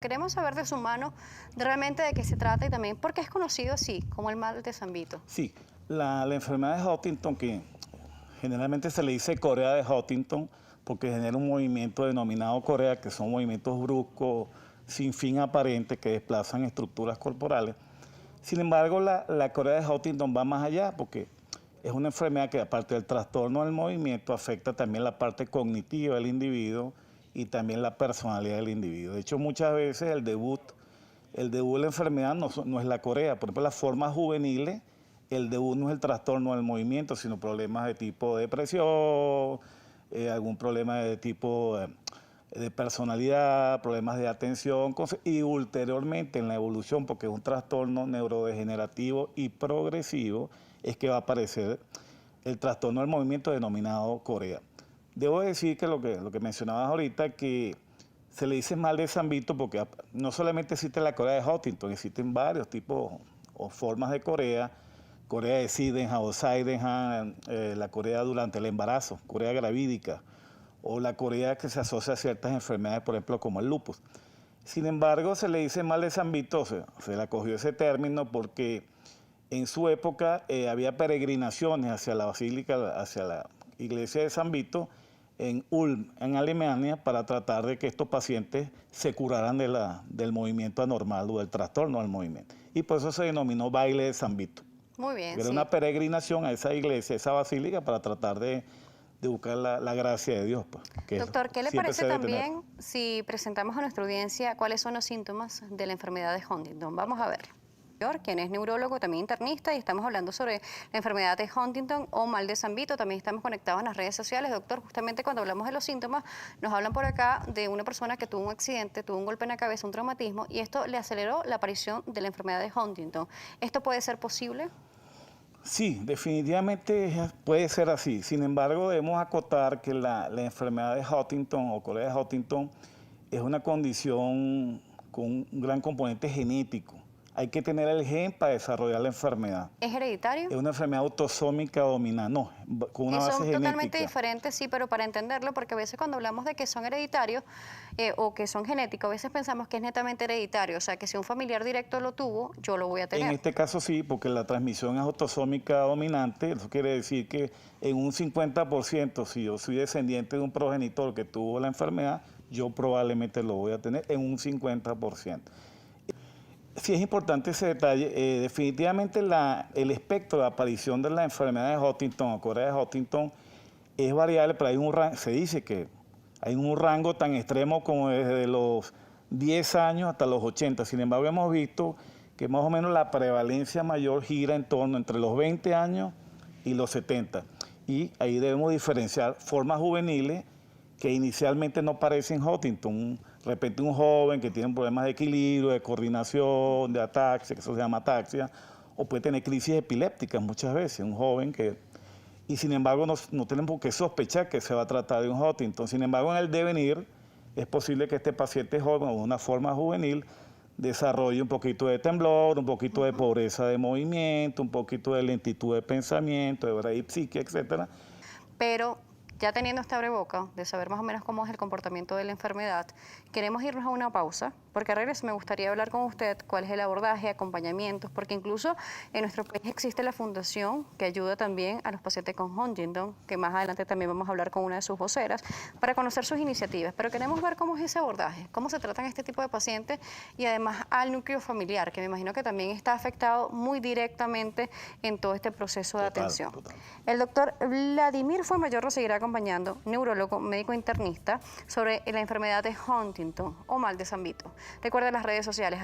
Queremos saber de su mano realmente de qué se trata y también por qué es conocido así como el mal de San Vito. Sí, la enfermedad de Huntington, que generalmente se le dice Corea de Huntington, porque genera un movimiento denominado Corea, que son movimientos bruscos, sin fin aparente, que desplazan estructuras corporales. Sin embargo, la Corea de Huntington va más allá, porque es una enfermedad que, aparte del trastorno del movimiento, afecta también la parte cognitiva del individuo y también la personalidad del individuo. De hecho, muchas veces el debut de la enfermedad no es la Corea. Por ejemplo, las formas juveniles, el debut no es el trastorno del movimiento, sino problemas de tipo depresión, algún problema de tipo de personalidad, problemas de atención, y ulteriormente en la evolución, porque es un trastorno neurodegenerativo y progresivo, es que va a aparecer el trastorno del movimiento denominado Corea. Debo decir que lo que mencionabas ahorita, que se le dice mal de San Vito porque no solamente existe la Corea de Huntington, existen varios tipos o formas de Corea. Corea de Sydenham o Sydenham, la Corea durante el embarazo, Corea gravídica, o la Corea que se asocia a ciertas enfermedades, por ejemplo, como el lupus. Sin embargo, se le dice mal de San Vito, se le acogió ese término porque en su época había peregrinaciones hacia la basílica, hacia la iglesia de San Vito, en Ulm, en Alemania, para tratar de que estos pacientes se curaran del movimiento anormal o del trastorno del movimiento. Y por eso se denominó baile de San Vito. Muy bien, Era sí. una peregrinación a esa iglesia, a esa basílica, para tratar de buscar la gracia de Dios. Pues, Doctor, ¿qué le siempre parece se debe tener. también si presentamos a nuestra audiencia cuáles son los síntomas de la enfermedad de Huntington? Vamos a ver. Quien es neurólogo, también internista, y estamos hablando sobre la enfermedad de Huntington o mal de San Vito. También estamos conectados en las redes sociales. Doctor, justamente cuando hablamos de los síntomas, nos hablan por acá de una persona que tuvo un accidente, tuvo un golpe en la cabeza, un traumatismo, y esto le aceleró la aparición de la enfermedad de Huntington. ¿Esto puede ser posible? Sí, definitivamente puede ser así. Sin embargo, debemos acotar que la enfermedad de Huntington o Corea de Huntington es una condición con un gran componente genético. Hay que tener el gen para desarrollar la enfermedad. ¿Es hereditario? Es una enfermedad autosómica dominante, no, con una base Son genética. totalmente diferentes, sí, pero para entenderlo, porque a veces cuando hablamos de que son hereditarios o que son genéticos, a veces pensamos que es netamente hereditario, o sea, que si un familiar directo lo tuvo, yo lo voy a tener. En este caso sí, porque la transmisión es autosómica dominante, eso quiere decir que en un 50%, si yo soy descendiente de un progenitor que tuvo la enfermedad, yo probablemente lo voy a tener en un 50%. Sí es importante ese detalle. Definitivamente el espectro de aparición de la enfermedad de Huntington o Corea de Huntington es variable, pero se dice que hay un rango tan extremo como desde los 10 años hasta los 80. Sin embargo, hemos visto que más o menos la prevalencia mayor gira en torno entre los 20 años y los 70. Y ahí debemos diferenciar formas juveniles que inicialmente no parecen Huntington. De repente un joven que tiene problemas de equilibrio, de coordinación, de ataxia, que eso se llama ataxia, o puede tener crisis epilépticas muchas veces, un joven que... Y sin embargo no tenemos que sospechar que se va a tratar de un Huntington. Sin embargo, en el devenir es posible que este paciente joven o de una forma juvenil desarrolle un poquito de temblor, un poquito de pobreza de movimiento, un poquito de lentitud de pensamiento, de bradipsiquia, etcétera. Pero ya teniendo este abreboca de saber más o menos cómo es el comportamiento de la enfermedad, queremos irnos a una pausa, porque a regreso me gustaría hablar con usted cuál es el abordaje, acompañamientos, porque incluso en nuestro país existe la fundación que ayuda también a los pacientes con Huntington, que más adelante también vamos a hablar con una de sus voceras, para conocer sus iniciativas. Pero queremos ver cómo es ese abordaje, cómo se tratan este tipo de pacientes y además al núcleo familiar, que me imagino que también está afectado muy directamente en todo este proceso de atención. Total. El doctor Vladimir Fuenmayor nos seguirá acompañando, neurólogo, médico internista, sobre la enfermedad de Huntington o mal de San Vito. Recuerda las redes sociales.